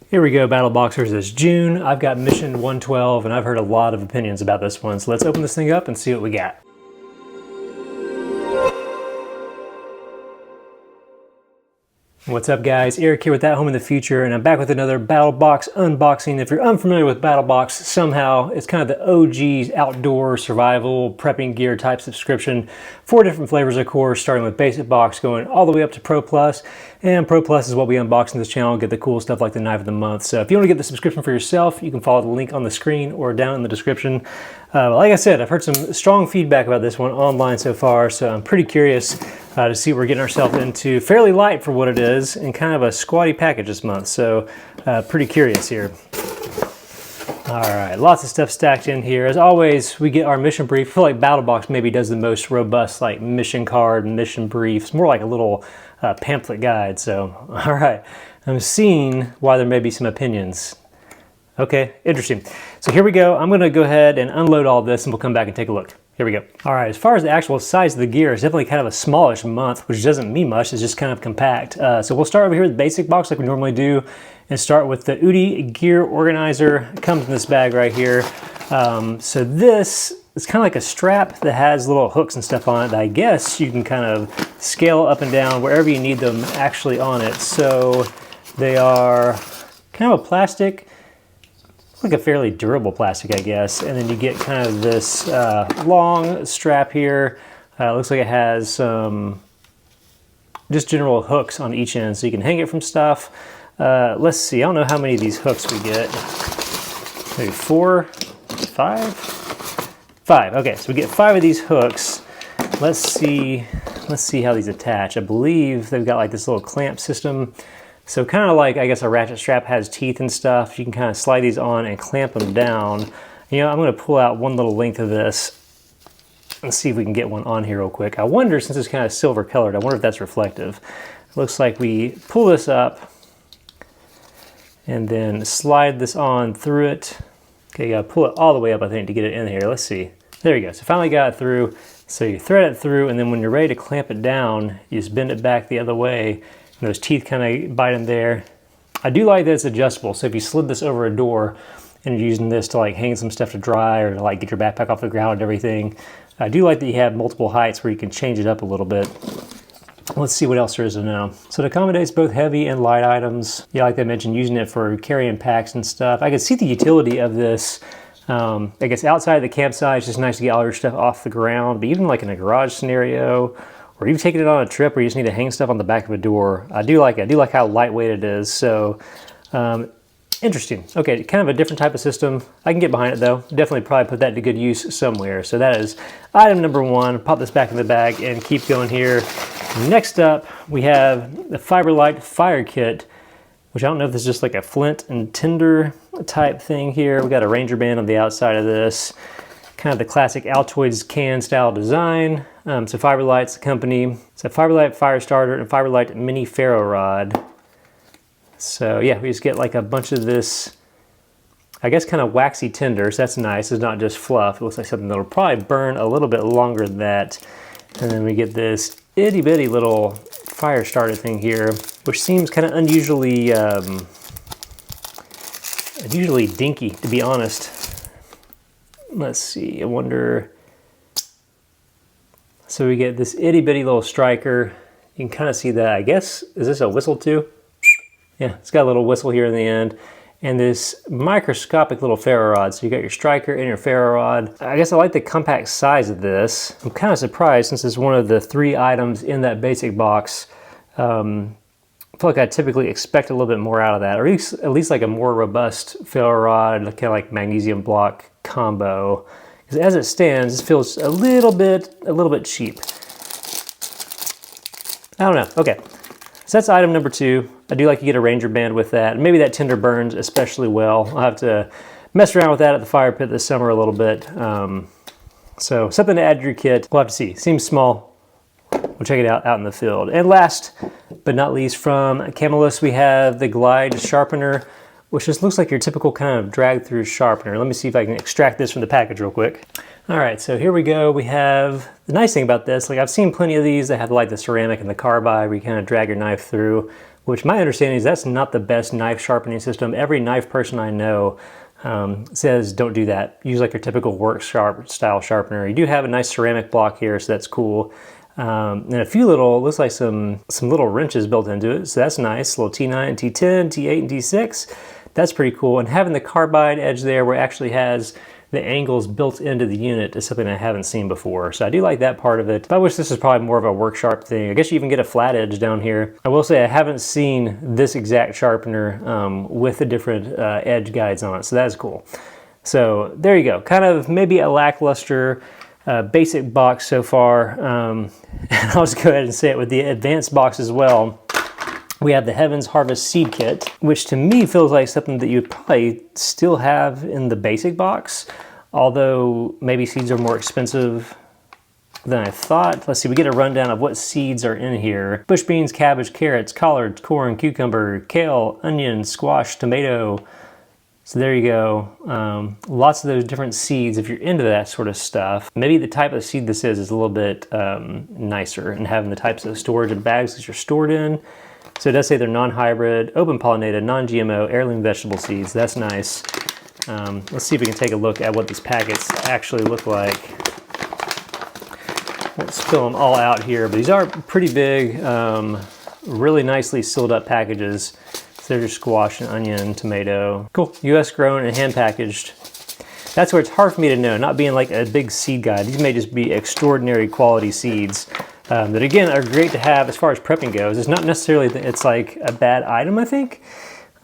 Here we go, Battleboxers. It's June. I've got mission 112, and I've heard a lot of opinions about this one. So let's open this thing up and see what we got. What's up, guys? Eric here with At Home in the Future, and I'm back with another Battlebox unboxing. If you're unfamiliar with Battlebox, somehow it's kind of the OG outdoor survival prepping gear type subscription. 4 different flavors, of course, starting with Basic Box, going all the way up to Pro Plus. And Pro Plus is what we unbox on this channel, get the cool stuff like the Knife of the Month. So if you want to get the subscription for yourself, you can follow the link on the screen or down in the description. Like I said, I've heard some strong feedback about this one online so far, so I'm pretty curious to see what we're getting ourselves into. Fairly light for what it is, and kind of a squatty package this month, so pretty curious here. All right, lots of stuff stacked in here. As always, we get our mission brief. I feel like Battlebox maybe does the most robust like mission card, mission briefs, more like a little pamphlet guide. So, all right, I'm seeing why there may be some opinions. Okay, interesting. So here we go. I'm gonna go ahead and unload all this and we'll come back and take a look. Here we go. All right, as far as the actual size of the gear, it's definitely kind of a smallish month, which doesn't mean much, it's just kind of compact. So we'll start over here with the Basic Box like we normally do, and start with the Udi Gear Organizer. It comes in this bag right here. So this is kind of like a strap that has little hooks and stuff on it that I guess you can kind of scale up and down wherever you need them actually on it. So they are kind of a plastic, like a fairly durable plastic, I guess. And then you get kind of this long strap here. Looks like it has just general hooks on each end, so you can hang it from stuff. Let's see, I don't know how many of these hooks we get. Maybe 4, 5? 5, okay, so we get 5 of these hooks. Let's see how these attach. I believe they've got like this little clamp system. So kind of like, I guess, a ratchet strap has teeth and stuff. You can kind of slide these on and clamp them down. You know, I'm going to pull out one little length of this and see if we can get one on here real quick. I wonder, since it's kind of silver colored, I wonder if that's reflective. It looks like we pull this up and then slide this on through it. Okay, you got to pull it all the way up, I think, to get it in here. Let's see. There you go. So finally got it through. So you thread it through, and then when you're ready to clamp it down, you just bend it back the other way. Those teeth kind of bite in there. I do like that it's adjustable, so if you slid this over a door and you're using this to like hang some stuff to dry or to like get your backpack off the ground and everything, I do like that you have multiple heights where you can change it up a little bit. Let's see what else there is to know. So it accommodates both heavy and light items. Yeah, like I mentioned, using it for carrying packs and stuff. I can see the utility of this. I guess outside the campsite, it's just nice to get all your stuff off the ground, but even like in a garage scenario, or even taking it on a trip where you just need to hang stuff on the back of a door. I do like it. I do like how lightweight it is. So interesting. Okay, kind of a different type of system. I can get behind it though. Definitely probably put that to good use somewhere. So that is item number 1. Pop this back in the bag and keep going here. Next up, we have the Fiberlight Fire Kit, which I don't know if this is just like a flint and tinder type thing here. We got a Ranger band on the outside of this. Kind of the classic Altoids can style design. So Fiberlight's the company. It's a Fiberlight fire starter and Fiberlight mini ferro rod. So yeah, we just get like a bunch of this, I guess, kind of waxy tinder. So that's nice. It's not just fluff. It looks like something that'll probably burn a little bit longer than that. And then we get this itty bitty little fire starter thing here, which seems kind of unusually dinky, to be honest. Let's see, I wonder. So we get this itty bitty little striker. You can kind of see that, I guess, is this a whistle too? Yeah, it's got a little whistle here in the end. And this microscopic little ferro rod. So you got your striker and your ferro rod. I guess I like the compact size of this. I'm kind of surprised since it's one of the 3 items in that Basic Box. I feel like I typically expect a little bit more out of that, or at least like a more robust ferro rod, kind of like magnesium block combo. Because as it stands, it feels a little bit cheap. I don't know. Okay, so that's item number 2. I do like to get a Ranger band with that. Maybe that tinder burns especially well. I'll have to mess around with that at the fire pit this summer a little bit. So something to add to your kit. We'll have to see. Seems small. We'll check it out in the field. And last but not least, from Camelus, we have the Glide Sharpener, which just looks like your typical kind of drag through sharpener. Let me see if I can extract this from the package real quick. All right, so here we go. We have, the nice thing about this, like I've seen plenty of these that have like the ceramic and the carbide where you kind of drag your knife through. which my understanding is that's not the best knife sharpening system. Every knife person I know says don't do that. Use like your typical work style sharpener. You do have a nice ceramic block here, so that's cool. And a few little, looks like some little wrenches built into it, so that's nice. Little T9, T10, T8, and T6. That's pretty cool. And having the carbide edge there where it actually has the angles built into the unit is something I haven't seen before. So I do like that part of it. I wish this was probably more of a work sharp thing. I guess you even get a flat edge down here. I will say I haven't seen this exact sharpener with the different edge guides on it, so that's cool. So there you go. Kind of maybe a lackluster basic box so far. And I'll just go ahead and say it with the advanced box as well. We have the Heaven's Harvest Seed Kit, which to me feels like something that you'd probably still have in the basic box, although maybe seeds are more expensive than I thought. Let's see, we get a rundown of what seeds are in here. Bush beans, cabbage, carrots, collards, corn, cucumber, kale, onion, squash, tomato. So there you go. Lots of those different seeds if you're into that sort of stuff. Maybe the type of seed this is a little bit nicer, and having the types of storage and bags that you're stored in. So it does say they're non-hybrid, open pollinated, non-GMO, heirloom vegetable seeds. That's nice. Let's see if we can take a look at what these packets actually look like. Let's fill them all out here, but these are pretty big, really nicely sealed up packages. So there's squash and onion, tomato. Cool, US grown and hand packaged. That's where it's hard for me to know, not being like a big seed guide. These may just be extraordinary quality seeds. That again are great to have as far as prepping goes. It's not necessarily that it's like a bad item, I think.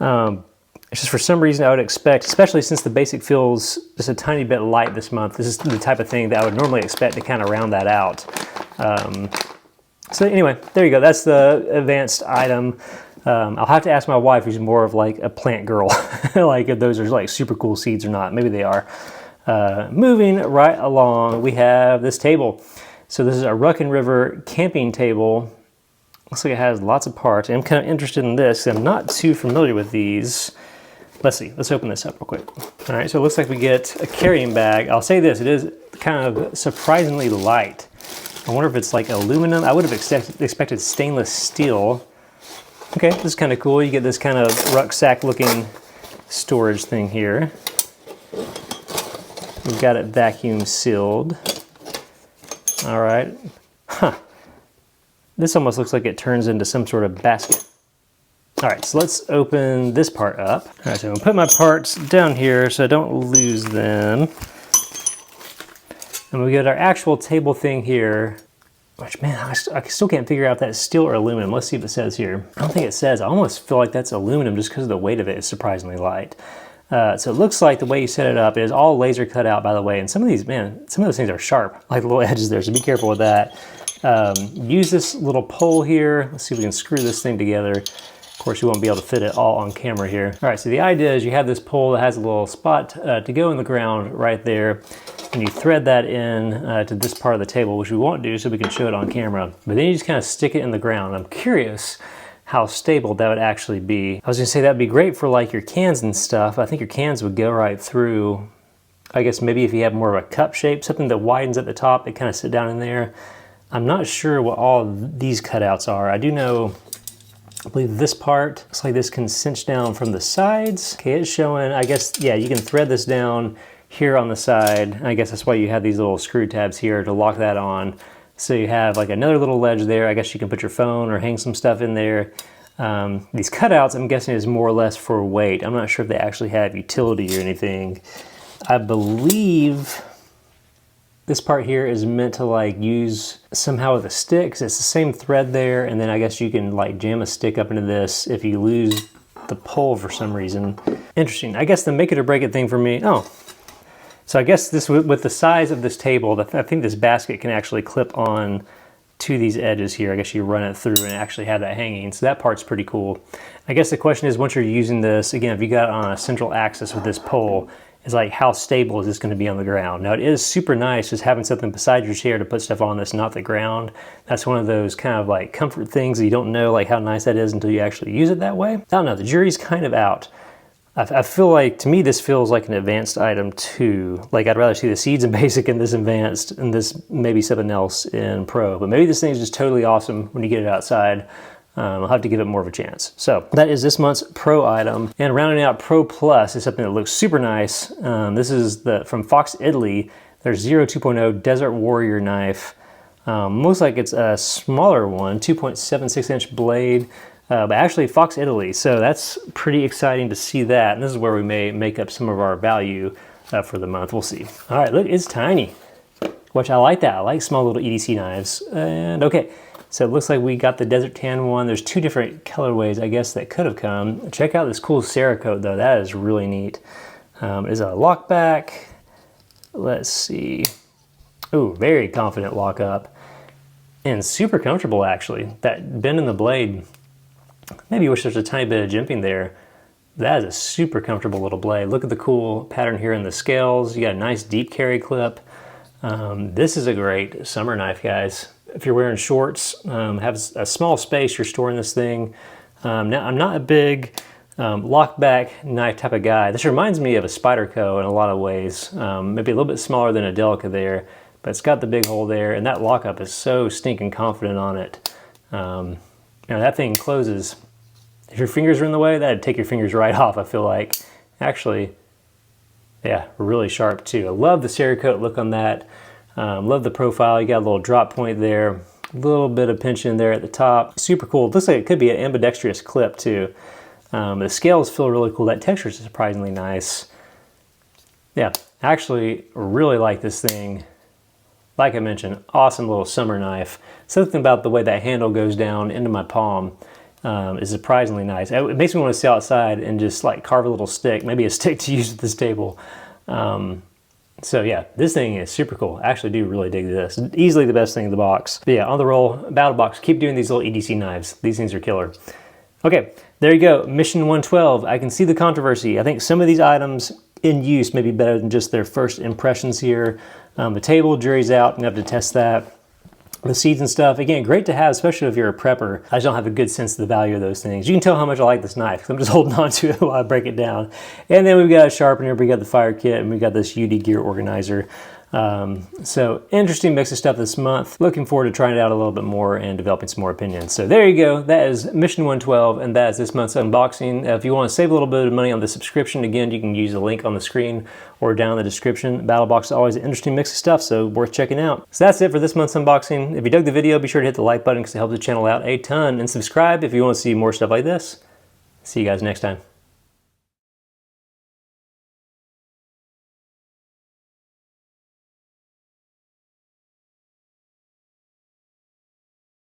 It's just for some reason I would expect, especially since the basic feels just a tiny bit light this month, this is the type of thing that I would normally expect to kind of round that out. So anyway, there you go. That's the advanced item. I'll have to ask my wife, who's more of like a plant girl, like if those are like super cool seeds or not. Maybe they are. Moving right along, we have this table. So this is a Ruck and River camping table. Looks like it has lots of parts. I'm kind of interested in this. I'm not too familiar with these. Let's see, let's open this up real quick. All right, so it looks like we get a carrying bag. I'll say this, it is kind of surprisingly light. I wonder if it's like aluminum. I would have expected stainless steel. Okay, this is kind of cool. You get this kind of rucksack looking storage thing here. We've got it vacuum sealed. All right, This almost looks like it turns into some sort of basket. All right, so let's open this part up. All right, so I'm gonna put my parts down here so I don't lose them. And we get our actual table thing here, which, man, I still can't figure out if that's steel or aluminum. Let's see if it says here. I don't think it says. I almost feel like that's aluminum just because of the weight of it is surprisingly light. So it looks like the way you set it up is all laser cut out, by the way. And some of these, man, some of those things are sharp, like the little edges there, so be careful with that. Use this little pole here. Let's see if we can screw this thing together. Of course, you won't be able to fit it all on camera here. All right, so the idea is you have this pole that has a little spot to go in the ground right there, and you thread that in to this part of the table, which we won't do so we can show it on camera. But then you just kind of stick it in the ground. I'm curious how stable that would actually be. I was gonna say that'd be great for like your cans and stuff. I think your cans would go right through. I guess maybe if you have more of a cup shape, something that widens at the top, it kind of sit down in there. I'm not sure what all these cutouts are. I do know, I believe this part, looks like this can cinch down from the sides. Okay, it's showing, I guess, yeah, you can thread this down here on the side. I guess that's why you have these little screw tabs here to lock that on. So you have like another little ledge there. I guess you can put your phone or hang some stuff in there. These cutouts, I'm guessing, is more or less for weight. I'm not sure if they actually have utility or anything. I believe this part here is meant to like use somehow with a stick, 'cause it's the same thread there, and then I guess you can like jam a stick up into this if you lose the pole for some reason. Interesting. I guess the make it or break it thing for me, so I guess this, with the size of this table, I think this basket can actually clip on to these edges here. I guess you run it through and actually have that hanging. So that part's pretty cool. I guess the question is, once you're using this, again, if you got it on a central axis with this pole, is like, how stable is this going to be on the ground? Now, it is super nice just having something beside your chair to put stuff on that's not the ground. That's one of those kind of like comfort things that you don't know like how nice that is until you actually use it that way. I don't know, the jury's kind of out. I feel like, to me, this feels like an advanced item too. Like, I'd rather see the seeds in basic and this advanced, and this maybe something else in pro. But maybe this thing is just totally awesome when you get it outside. I'll have to give it more of a chance. So that is this month's Pro item. And rounding out Pro Plus is something that looks super nice. This is from Fox Italy. Their 2.0 Desert Warrior knife. Looks like it's a smaller one, 2.76-inch blade, but actually Fox Italy. So that's pretty exciting to see that. And this is where we may make up some of our value for the month. We'll see. All right, look, it's tiny, which I like that. I like small little EDC knives. And okay, so it looks like we got the Desert Tan one. There's two different colorways, I guess, that could have come. Check out this cool Cerakote though. That is really neat. Is a lock back. Let's see. Ooh, very confident lock up. And super comfortable actually. That bend in the blade, maybe wish there's a tiny bit of jimping there. That is a super comfortable little blade. Look at the cool pattern here in the scales. You got a nice deep carry clip. This is a great summer knife, guys. If you're wearing shorts, have a small space, you're storing this thing. Now, I'm not a big lock back knife type of guy. This reminds me of a Spyderco in a lot of ways. Maybe a little bit smaller than a Delica there, but it's got the big hole there, and that lockup is so stinking confident on it. That thing closes. If your fingers are in the way, that'd take your fingers right off, I feel like. Actually, yeah, really sharp too. I love the Cerakote look on that. Love the profile. You got a little drop point there, a little bit of pinch in there at the top. Super cool. It looks like it could be an ambidextrous clip too. The scales feel really cool. That texture is surprisingly nice. Yeah, actually really like this thing. Like I mentioned, awesome little summer knife. Something about the way that handle goes down into my palm is surprisingly nice. It makes me want to sit outside and just like carve a little stick, maybe a stick to use at this table. So yeah, this thing is super cool. I actually do really dig this. Easily the best thing in the box. But yeah, on the roll, Battlbox, keep doing these little EDC knives. These things are killer. Okay, there you go, Mission 112. I can see the controversy. I think some of these items in use may be better than just their first impressions here. The table, jury's out, and have to test that. The seeds and stuff, again, great to have, especially if you're a prepper. I just don't have a good sense of the value of those things. You can tell how much I like this knife, because I'm just holding on to it while I break it down. And then we've got a sharpener, we got the fire kit, and we got this UD gear organizer. So interesting mix of stuff this month. Looking forward to trying it out a little bit more and developing some more opinions. So there you go. That is Mission 112, and that is this month's unboxing. If you want to save a little bit of money on the subscription, again, you can use the link on the screen or down in the description. Battlbox is always an interesting mix of stuff, so worth checking out. So that's it for this month's unboxing. If you dug the video, be sure to hit the like button because it helps the channel out a ton, and subscribe if you want to see more stuff like this. See you guys next time.